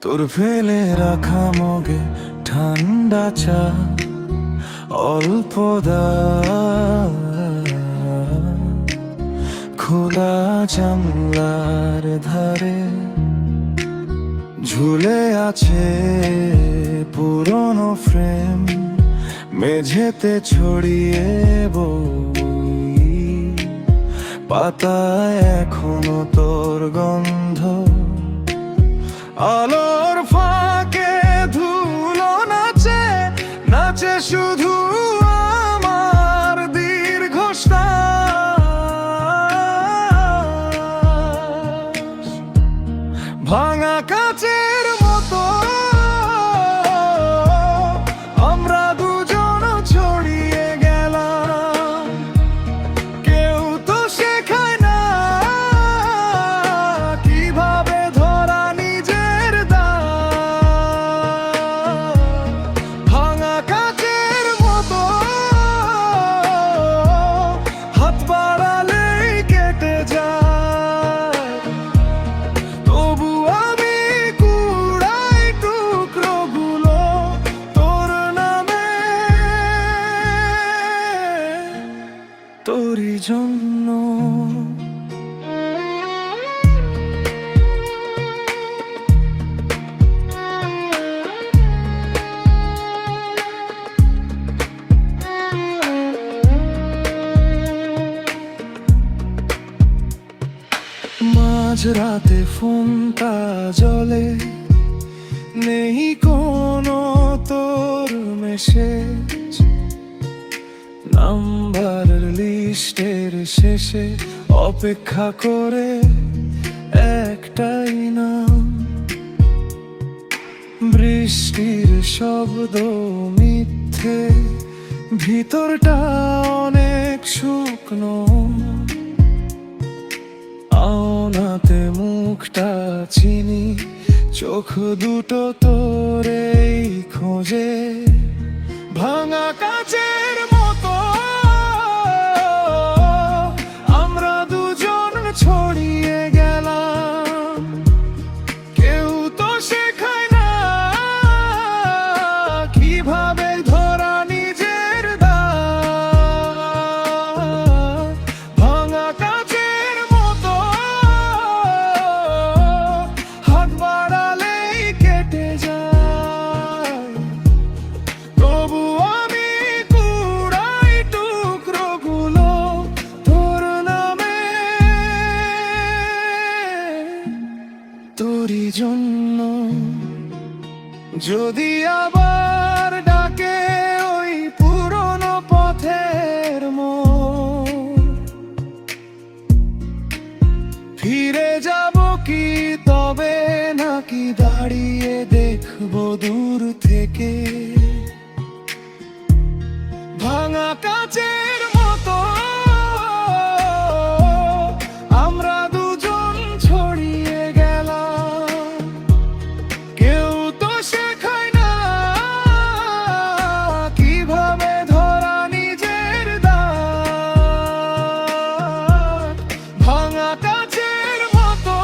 তোর ফেলে রাখা মগে ঠান্ডা চা, অল্প খোলা জানলার ধারে ঝুলে আছে পুরনো ফ্রেম, মেঝেতে ছড়িয়ে বই, পাতায় এখনো তোর গন্ধ, আলোর ফাঁকে ধুলো নাচে নাচে শুধু আমার দীর্ঘশ্বাস। ভাঙা কাচের মতো আমরা দুজন ছড়িয়ে গেলাম, কেউ তো শেখায় না কিভাবে ধরা নিজের দাগ। ভাঙা কাচের মতো হাত বাড়ালেই কেটে যায়, তবু আমি কুড়াই টুকরোগুলো তোর নামে, তোরই জন্য। মাঝরাতে ফোনটা জ্বলে, নেই কোনো তোর মেসেজ, নাম্বার লিস্টের শেষে অপেক্ষা করে একটাই নাম। বৃষ্টির শব্দ মিথ্যে, ভিতরটা অনেক শুকনো, আওনাতে মুখটা চিনি, চোখ দুটো তোরেই খোঁজে। ভাঙা কাচের মতো আমরা দুজন ছড়িয়ে গেলাম, কেউ তো শেখায় না কিভাবে ধরা নিজের দাগ। ভাঙা কাচের মতো হাত বাড়ালেই কেটে যায়, তবু আমি কুড়াই টুকরোগুলো তোর নামে, তোরই জন্য। যদি আবার ডাকে ওই পুরনো পথের মোড়, ফিরে যাব কি তবে, নাকি দাঁড়িয়ে দেখবো দূর থেকে। ভাঙা কাচের মতো আমরা দুজন ছড়িয়ে গেলাম, কেউ তো শেখায় না কিভাবে ধরা নিজের দাগ। ভাঙা কাচের মতো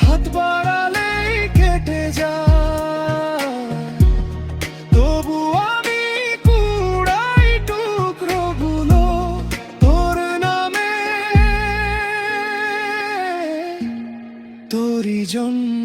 হাত বাড়ালেই কেটে যায়, তবু আমি কুড়াই টুকরোগুলো তোর নামে, তোরই জন্য।